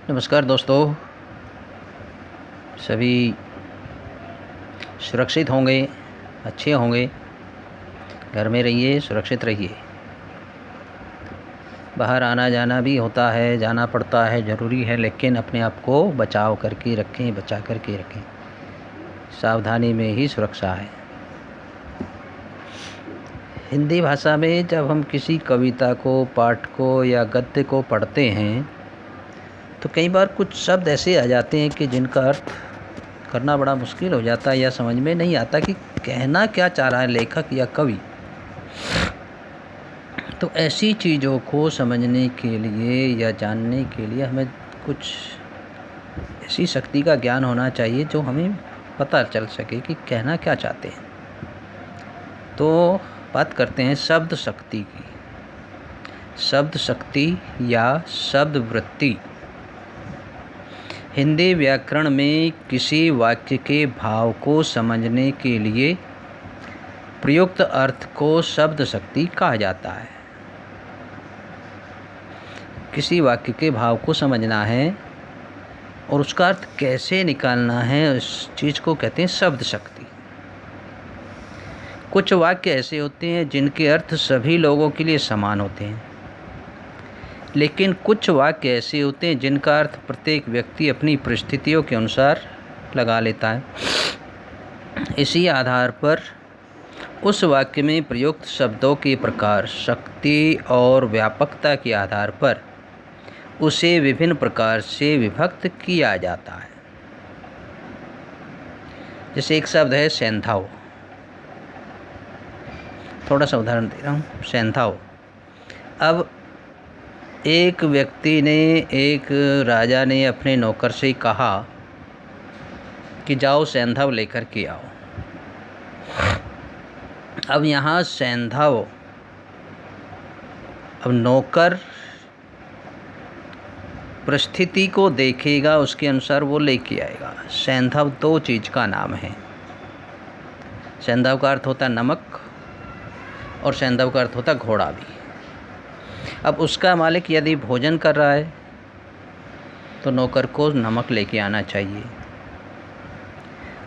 नमस्कार दोस्तों, सभी सुरक्षित होंगे, अच्छे होंगे, घर में रहिए, सुरक्षित रहिए। बाहर आना जाना भी होता है, जाना पड़ता है, ज़रूरी है, लेकिन अपने आप को बचा करके रखें। सावधानी में ही सुरक्षा है। हिंदी भाषा में जब हम किसी कविता को, पाठ को या गद्य को पढ़ते हैं तो कई बार कुछ शब्द ऐसे आ जाते हैं कि जिनका अर्थ करना बड़ा मुश्किल हो जाता है या समझ में नहीं आता कि कहना क्या चाह रहा है लेखक या कवि। तो ऐसी चीज़ों को समझने के लिए या जानने के लिए हमें कुछ ऐसी शक्ति का ज्ञान होना चाहिए जो हमें पता चल सके कि कहना क्या चाहते हैं। तो बात करते हैं शब्द शक्ति की। शब्द शक्ति या शब्द वृत्ति हिंदी व्याकरण में किसी वाक्य के भाव को समझने के लिए प्रयुक्त अर्थ को शब्द शक्ति कहा जाता है। किसी वाक्य के भाव को समझना है और उसका अर्थ कैसे निकालना है, उस चीज़ को कहते हैं शब्द शक्ति। कुछ वाक्य ऐसे होते हैं जिनके अर्थ सभी लोगों के लिए समान होते हैं, लेकिन कुछ वाक्य ऐसे होते हैं जिनका अर्थ प्रत्येक व्यक्ति अपनी परिस्थितियों के अनुसार लगा लेता है। इसी आधार पर उस वाक्य में प्रयुक्त शब्दों के प्रकार, शक्ति और व्यापकता के आधार पर उसे विभिन्न प्रकार से विभक्त किया जाता है। जैसे एक शब्द है सेंधाव। थोड़ा सा उदाहरण दे रहा हूँ। सेंधाव। अब एक व्यक्ति ने, एक राजा ने अपने नौकर से कहा कि जाओ सेंधाव लेकर के आओ। अब यहाँ सेंधाव, अब नौकर परिस्थिति को देखेगा, उसके अनुसार वो लेके आएगा। सेंधाव दो चीज़ का नाम है। सेंधाव का अर्थ होता है नमक और सेंधाव का अर्थ होता है घोड़ा भी। अब उसका मालिक यदि भोजन कर रहा है तो नौकर को नमक लेके आना चाहिए,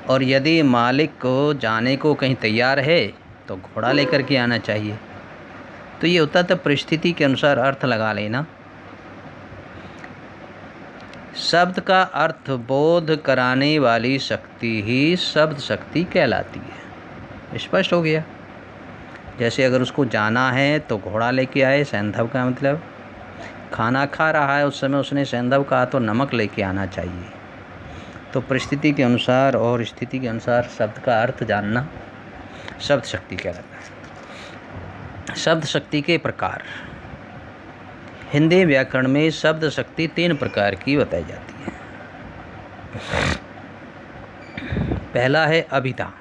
और यदि मालिक को जाने को कहीं तैयार है तो घोड़ा लेकर के आना चाहिए। तो ये होता था परिस्थिति के अनुसार अर्थ लगा लेना। शब्द का अर्थ बोध कराने वाली शक्ति ही शब्द शक्ति कहलाती है। स्पष्ट हो गया। जैसे अगर उसको जाना है तो घोड़ा लेके आए, सेंधव का मतलब खाना खा रहा है, उस समय उसने सेंधव कहा तो नमक लेके आना चाहिए। तो परिस्थिति के अनुसार और स्थिति के अनुसार शब्द का अर्थ जानना शब्द शक्ति कहलाता है। शब्द शक्ति के प्रकार। हिंदी व्याकरण में शब्द शक्ति 3 प्रकार की बताई जाती है। पहला है अभिधा।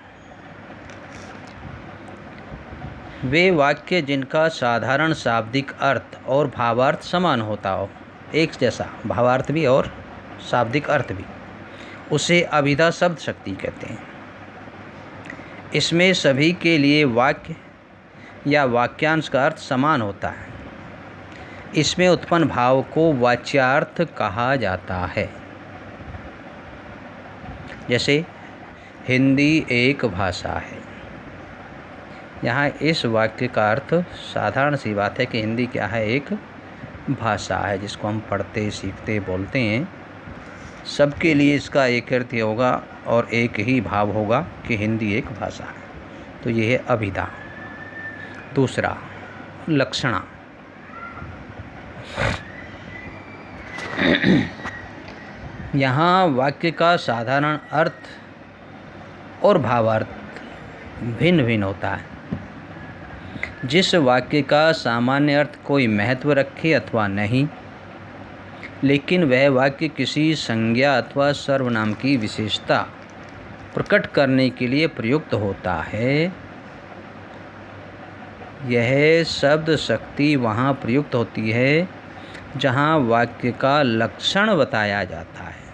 वे वाक्य जिनका साधारण शाब्दिक अर्थ और भावार्थ समान होता हो, एक जैसा भावार्थ भी और शाब्दिक अर्थ भी, उसे अभिधा शब्द शक्ति कहते हैं। इसमें सभी के लिए वाक्य या वाक्यांश का अर्थ समान होता है। इसमें उत्पन्न भाव को वाच्यार्थ कहा जाता है। जैसे हिंदी एक भाषा है। यहाँ इस वाक्य का अर्थ साधारण सी बात है कि हिंदी क्या है, एक भाषा है जिसको हम पढ़ते, सीखते, बोलते हैं। सबके लिए इसका एक अर्थ ही होगा और एक ही भाव होगा कि हिंदी एक भाषा है। तो ये है अभिधा। दूसरा लक्षणा। यहाँ वाक्य का साधारण अर्थ और भावार्थ भिन्न भिन्न होता है। जिस वाक्य का सामान्य अर्थ कोई महत्व रखे अथवा नहीं, लेकिन वह वाक्य किसी संज्ञा अथवा सर्वनाम की विशेषता प्रकट करने के लिए प्रयुक्त होता है, यह शब्द शक्ति वहाँ प्रयुक्त होती है जहाँ वाक्य का लक्षण बताया जाता है।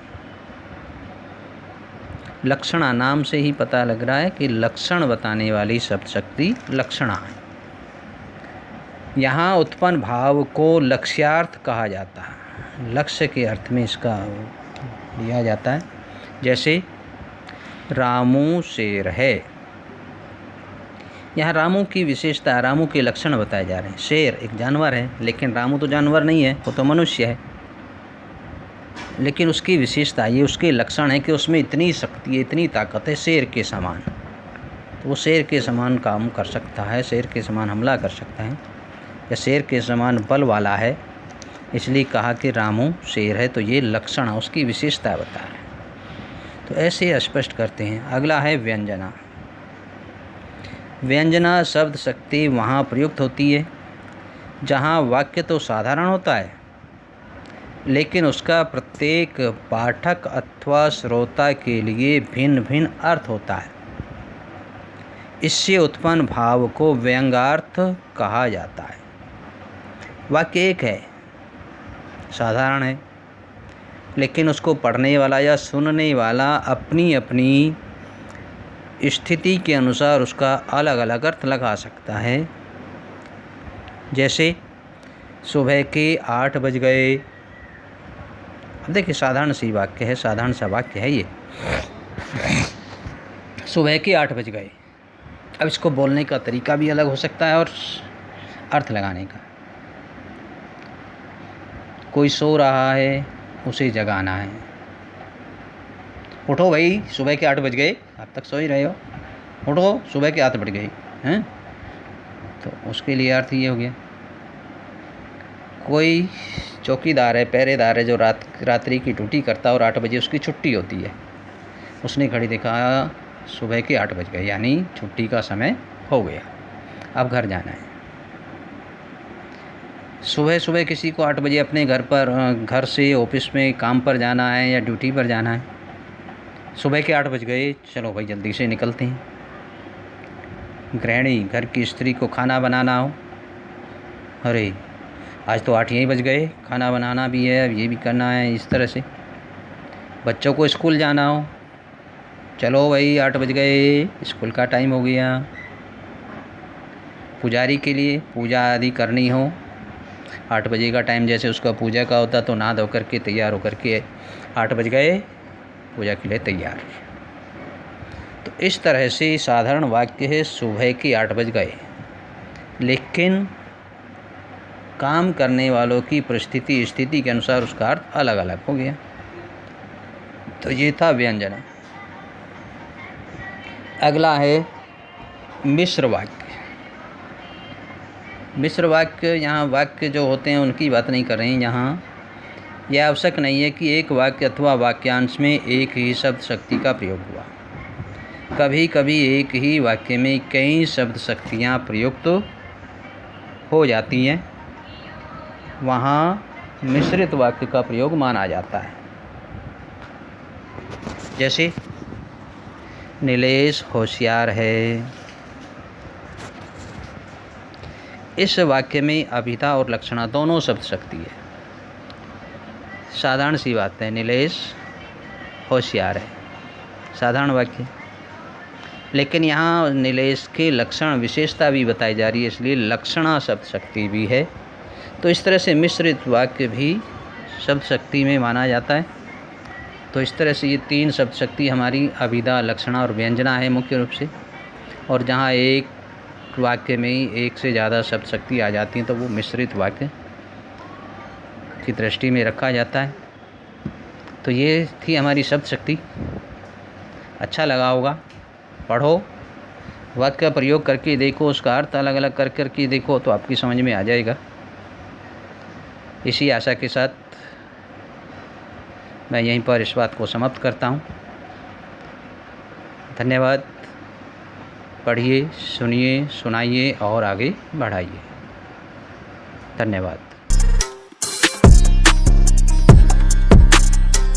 लक्षणा नाम से ही पता लग रहा है कि लक्षण बताने वाली शब्द शक्ति लक्षणा है। यहाँ उत्पन्न भाव को लक्ष्यार्थ कहा जाता है। लक्ष्य के अर्थ में इसका लिया जाता है। जैसे रामू शेर है, यहाँ रामू की विशेषता, रामू के लक्षण बताए जा रहे हैं। शेर एक जानवर है, लेकिन रामू तो जानवर नहीं है, वो तो मनुष्य है, लेकिन उसकी विशेषता, ये उसके लक्षण है कि उसमें इतनी शक्ति है, इतनी ताकत है शेर के समान। तो वो शेर के समान काम कर सकता है, शेर के समान हमला कर सकता है, या शेर के समान बल वाला है, इसलिए कहा कि रामू शेर है। तो ये लक्षण उसकी विशेषता बता रहे हैं। तो ऐसे स्पष्ट करते हैं। अगला है व्यंजना। व्यंजना शब्द शक्ति वहाँ प्रयुक्त होती है जहाँ वाक्य तो साधारण होता है, लेकिन उसका प्रत्येक पाठक अथवा श्रोता के लिए भिन्न भिन्न अर्थ होता है। इससे उत्पन्न भाव को व्यंग्यार्थ कहा जाता है। वाक्य एक है, साधारण है, लेकिन उसको पढ़ने वाला या सुनने वाला अपनी अपनी स्थिति के अनुसार उसका अलग अलग अर्थ लगा सकता है। जैसे सुबह के 8 बज गए। अब देखिए साधारण सी वाक्य है, साधारण सा वाक्य है ये, सुबह के 8 बज गए। अब इसको बोलने का तरीका भी अलग हो सकता है और अर्थ लगाने का। कोई सो रहा है, उसे जगाना है। उठो भाई, सुबह के 8 बज गए, अब तक सो ही रहे हो, उठो सुबह के 8 बज गए हैं। तो उसके लिए अर्थ ये हो गया। कोई चौकीदार है, पहरेदार है, जो रात्रि की ड्यूटी करता है और 8 बजे उसकी छुट्टी होती है। उसने घड़ी देखा, सुबह के 8 बज गए, यानी छुट्टी का समय हो गया, अब घर जाना है। सुबह सुबह किसी को 8 बजे अपने घर से ऑफिस में काम पर जाना है या ड्यूटी पर जाना है। सुबह के 8 बज गए, चलो भाई जल्दी से निकलते हैं। गृहिणी, घर की स्त्री को खाना बनाना हो, अरे आज तो 8 ही बज गए, खाना बनाना भी है, अब ये भी करना है, इस तरह से। बच्चों को स्कूल जाना हो, चलो भाई 8 बज गए, स्कूल का टाइम हो गया। पुजारी के लिए पूजा आदि करनी हो, 8 बजे का टाइम जैसे उसका पूजा का होता, तो नहा धो करके तैयार होकर के 8 बज गए, पूजा के लिए तैयार। तो इस तरह से साधारण वाक्य है सुबह के 8 बज गए, लेकिन काम करने वालों की परिस्थिति स्थिति के अनुसार उसका अर्थ अलग अलग हो गया। तो ये था व्यंजना। अगला है मिश्र वाक्य। मिश्र वाक्य, यहाँ वाक्य जो होते हैं उनकी बात नहीं कर रहे हैं। यहाँ यह आवश्यक नहीं है कि एक वाक्य अथवा वाक्यांश में एक ही शब्द शक्ति का प्रयोग हुआ। कभी कभी एक ही वाक्य में कई शब्द शक्तियाँ प्रयुक्त हो जाती हैं, वहाँ मिश्रित वाक्य का प्रयोग माना जाता है। जैसे नीलेश होशियार है। इस वाक्य में अभिधा और लक्षणा दोनों शब्द शक्ति है। साधारण सी बात है, नीलेश होशियार है, साधारण वाक्य। लेकिन यहाँ नीलेश के लक्षण विशेषता भी बताई जा रही है, इसलिए लक्षणा शब्द शक्ति भी है। तो इस तरह से मिश्रित वाक्य भी शब्द शक्ति में माना जाता है। तो इस तरह से ये 3 शब्द शक्ति हमारी अभिधा, लक्षणा और व्यंजना है मुख्य रूप से। और जहाँ एक वाक्य में ही एक से ज़्यादा शब्द शक्ति आ जाती हैं, तो वो मिश्रित वाक्य की दृष्टि में रखा जाता है। तो ये थी हमारी शब्द शक्ति। अच्छा लगा होगा, पढ़ो, वाक्य का प्रयोग करके देखो, उसका अर्थ अलग अलग कर करके देखो, तो आपकी समझ में आ जाएगा। इसी आशा के साथ मैं यहीं पर इस बात को समाप्त करता हूँ। धन्यवाद। पढ़िए, सुनिए, सुनाइए और आगे बढ़ाइए। धन्यवाद।